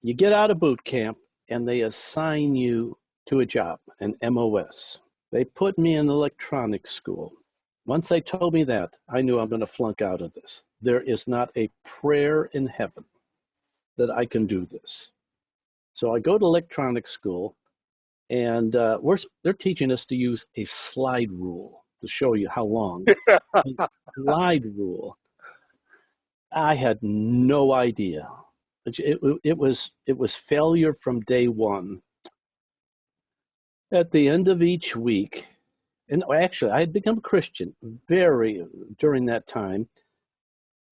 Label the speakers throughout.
Speaker 1: You get out of boot camp and they assign you to a job, an MOS. They put me in electronics school. Once they told me that, I knew I'm going to flunk out of this. There is not a prayer in heaven that I can do this. So I go to electronics school, and they're teaching us to use a slide rule to show you how long. A slide rule. I had no idea. It was failure from day one. At the end of each week, and actually I had become a Christian very during that time,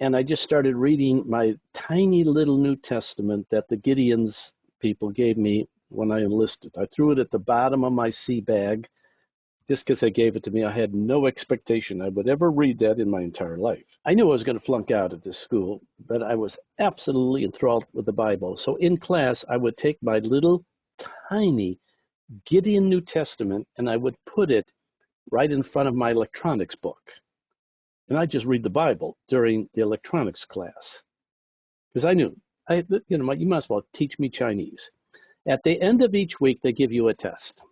Speaker 1: and I just started reading my tiny little New Testament that the Gideon's people gave me when I enlisted. I threw it at the bottom of my sea bag just because they gave it to me. I had no expectation I would ever read that in my entire life. I knew I was going to flunk out at this school, but I was absolutely enthralled with the Bible. So in class, I would take my little tiny Gideon New Testament and I would put it right in front of my electronics book. And I'd just read the Bible during the electronics class because I knew, you might as well teach me Chinese. At the end of each week, they give you a test.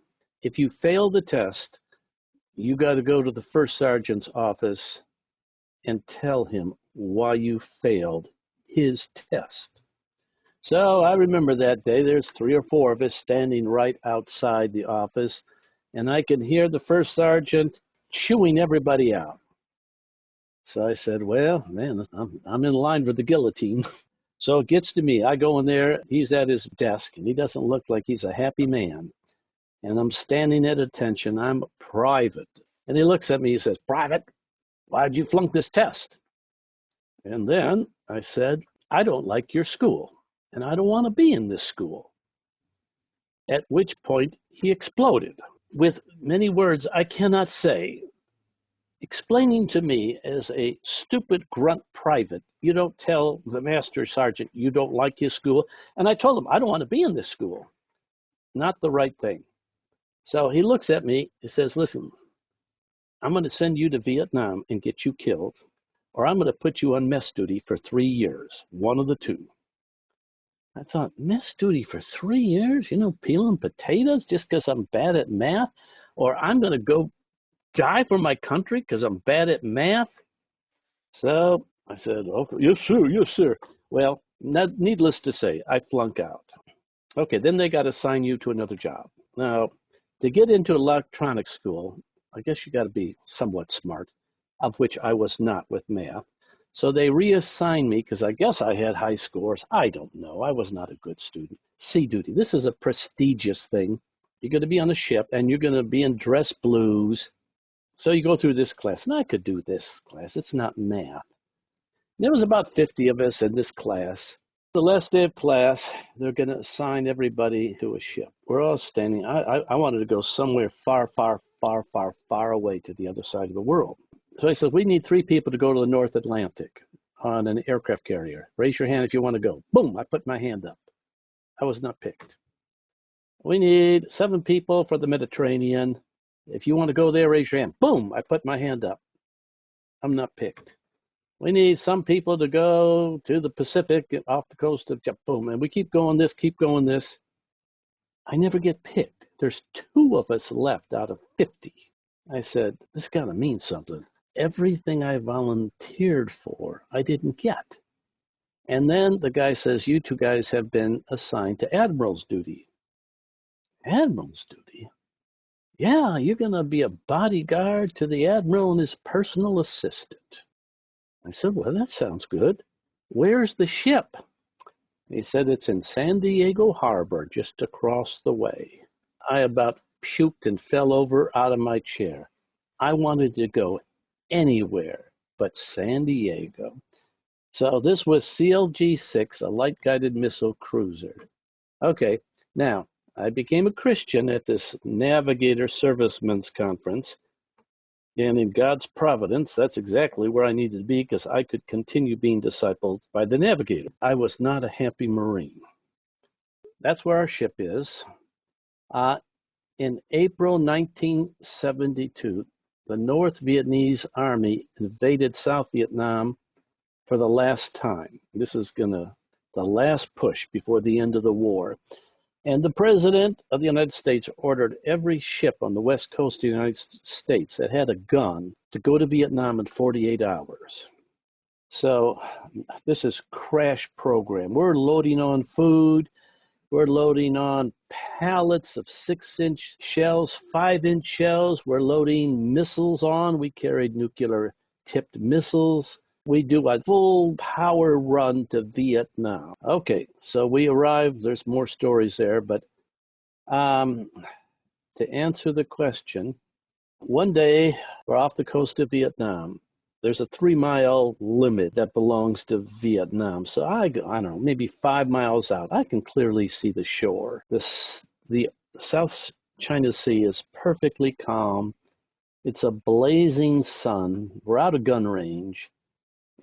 Speaker 1: If you fail the test, you got to go to the first sergeant's office and tell him why you failed his test. So I remember that day, there's 3 or 4 of us standing right outside the office, and I could hear the first sergeant chewing everybody out. So I said, well, man, I'm in line for the guillotine. So it gets to me. I go in there. He's at his desk, and he doesn't look like he's a happy man. And I'm standing at attention. I'm private. And he looks at me. He says, Private, why'd you flunk this test? And then I said, I don't like your school, and I don't want to be in this school. At which point he exploded with many words I cannot say, explaining to me as a stupid grunt private, you don't tell the master sergeant you don't like his school. And I told him, I don't want to be in this school. Not the right thing. So he looks at me, he says, listen, I'm going to send you to Vietnam and get you killed, or I'm going to put you on mess duty for 3 years, one of the two. I thought, mess duty for 3 years, peeling potatoes just because I'm bad at math, or I'm going to go die for my country because I'm bad at math. So I said, okay, yes, sir, yes, sir. Well, needless to say, I flunk out. Okay, then they got to assign you to another job. Now, to get into electronics school, I guess you got to be somewhat smart, of which I was not with math. So they reassigned me because I guess I had high scores. I don't know. I was not a good student. Sea duty. This is a prestigious thing. You're going to be on a ship and you're going to be in dress blues. So you go through this class, and I could do this class. It's not math. There was about 50 of us in this class. The last day of class, they're going to assign everybody to a ship. We're all standing. I wanted to go somewhere far, far, far, far, far away to the other side of the world. So I said, we need 3 people to go to the North Atlantic on an aircraft carrier. Raise your hand if you want to go. Boom, I put my hand up. I was not picked. We need 7 people for the Mediterranean. If you want to go there, raise your hand. Boom, I put my hand up. I'm not picked. We need some people to go to the Pacific off the coast of Japan. Boom, and we keep going this. I never get picked. There's 2 of us left out of 50. I said, this got to mean something. Everything I volunteered for, I didn't get. And then the guy says, you 2 guys have been assigned to admiral's duty. Admiral's duty? Yeah, you're going to be a bodyguard to the admiral and his personal assistant. I said, well, that sounds good. Where's the ship? He said, it's in San Diego Harbor, just across the way. I about puked and fell over out of my chair. I wanted to go anywhere but San Diego. So this was CLG-6, a light-guided missile cruiser. Okay, now, I became a Christian at this Navigator Servicemen's Conference, and in God's providence, that's exactly where I needed to be because I could continue being discipled by the Navigator. I was not a happy Marine. That's where our ship is. In April 1972, the North Vietnamese Army invaded South Vietnam for the last time. This is going to the last push before the end of the war. And the President of the United States ordered every ship on the west coast of the United States that had a gun to go to Vietnam in 48 hours. So this is crash program. We're loading on food. We're loading on pallets of 6-inch shells, 5-inch shells. We're loading missiles on. We carried nuclear-tipped missiles. We do a full power run to Vietnam. Okay, so we arrived. There's more stories there, but to answer the question, one day we're off the coast of Vietnam. There's a 3-mile limit that belongs to Vietnam. So I don't know, maybe 5 miles out, I can clearly see the shore. The South China Sea is perfectly calm. It's a blazing sun. We're out of gun range.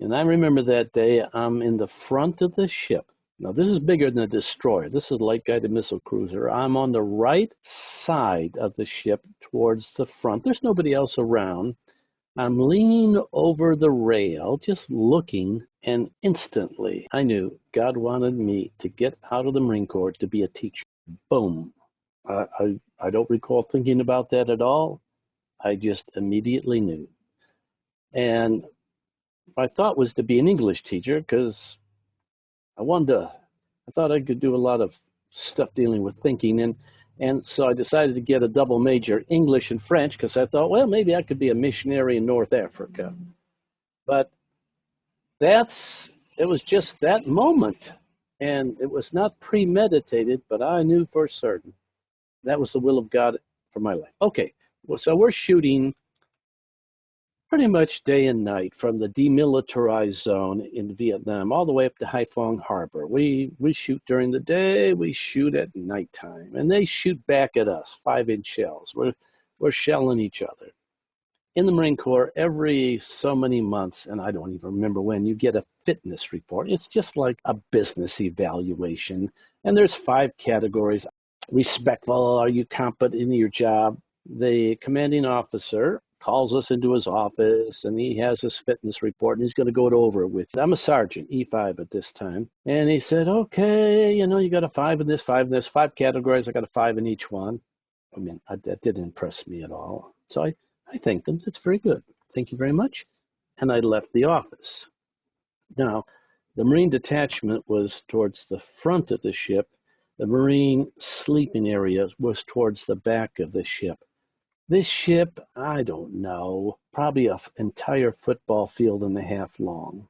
Speaker 1: And I remember that day I'm in the front of the ship. Now, this is bigger than a destroyer. This is a light-guided missile cruiser. I'm on the right side of the ship towards the front. There's nobody else around. I'm leaning over the rail, just looking, and instantly I knew God wanted me to get out of the Marine Corps to be a teacher. Boom. I don't recall thinking about that at all. I just immediately knew. And my thought was to be an English teacher because I thought I could do a lot of stuff dealing with thinking. And so I decided to get a double major, English and French, because I thought, well, maybe I could be a missionary in North Africa. But it was just that moment. And it was not premeditated, but I knew for certain that was the will of God for my life. Okay, well, so we're shooting pretty much day and night from the demilitarized zone in Vietnam all the way up to Haiphong Harbor. We shoot during the day, we shoot at nighttime, and they shoot back at us, 5-inch shells. We're shelling each other. In the Marine Corps, every so many months, and I don't even remember when, you get a fitness report. It's just like a business evaluation, and there's 5 categories. Respectful, are you competent in your job? The commanding officer calls us into his office, and he has his fitness report, and he's going to go over it with you. I'm a sergeant, E5 at this time. And he said, okay, you got a 5 in this, 5 in this, 5 categories. I got a 5 in each one. I mean, that didn't impress me at all. So I thanked him. That's very good. Thank you very much. And I left the office. Now, the Marine detachment was towards the front of the ship. The Marine sleeping area was towards the back of the ship. This ship, I don't know, probably an entire football field and a half long.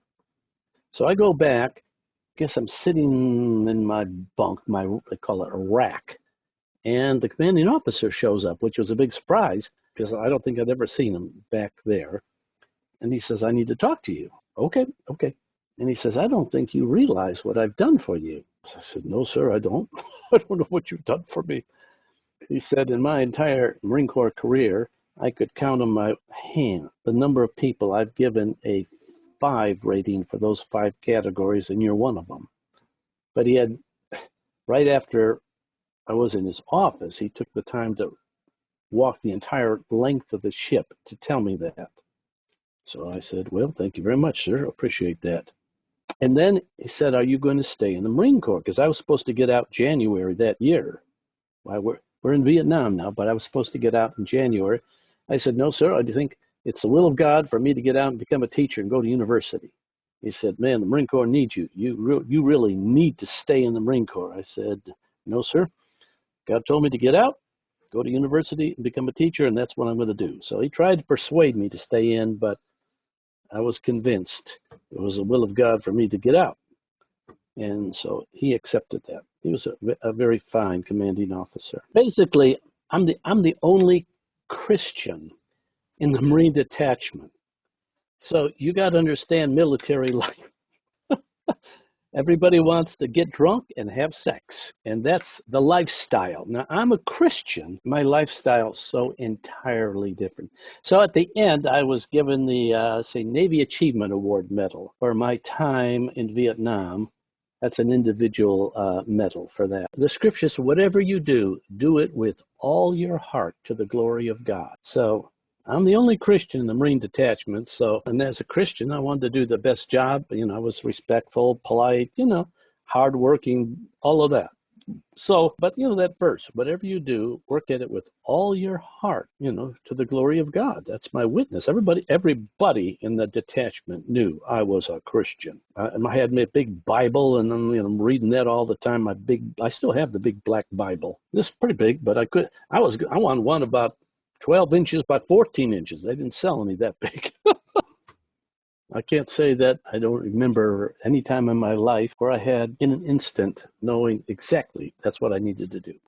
Speaker 1: So I go back, guess I'm sitting in my bunk, they call it a rack, and the commanding officer shows up, which was a big surprise because I don't think I'd ever seen him back there. And he says, I need to talk to you. Okay. And he says, I don't think you realize what I've done for you. So I said, no, sir, I don't. I don't know what you've done for me. He said, in my entire Marine Corps career, I could count on my hand the number of people I've given a 5 rating for those 5 categories, and you're one of them. But he had, right after I was in his office, he took the time to walk the entire length of the ship to tell me that. So I said, well, thank you very much, sir. Appreciate that. And then he said, are you going to stay in the Marine Corps? Because I was supposed to get out January that year. We're in Vietnam now, but I was supposed to get out in January. I said, no, sir, I think it's the will of God for me to get out and become a teacher and go to university. He said, man, the Marine Corps needs you. You really need to stay in the Marine Corps. I said, no, sir. God told me to get out, go to university, and become a teacher, and that's what I'm going to do. So he tried to persuade me to stay in, but I was convinced it was the will of God for me to get out. And so he accepted that. He was a very fine commanding officer. Basically, I'm the only Christian in the Marine detachment. So you got to understand military life. Everybody wants to get drunk and have sex, and that's the lifestyle. Now, I'm a Christian. My lifestyle is so entirely different. So at the end, I was given the, Navy Achievement Award medal for my time in Vietnam. That's an individual medal for that. The scriptures, whatever you do, do it with all your heart to the glory of God. So I'm the only Christian in the Marine detachment. And as a Christian, I wanted to do the best job. I was respectful, polite, hardworking, all of that. So, but that verse, whatever you do, work at it with all your heart, to the glory of God. That's my witness. Everybody in the detachment knew I was a Christian. And I had my big Bible, and I'm reading that all the time. I still have the big black Bible. This is pretty big, but I wanted one about 12 inches by 14 inches. They didn't sell any that big. I can't say that I don't remember any time in my life where I had, in an instant, knowing exactly that's what I needed to do.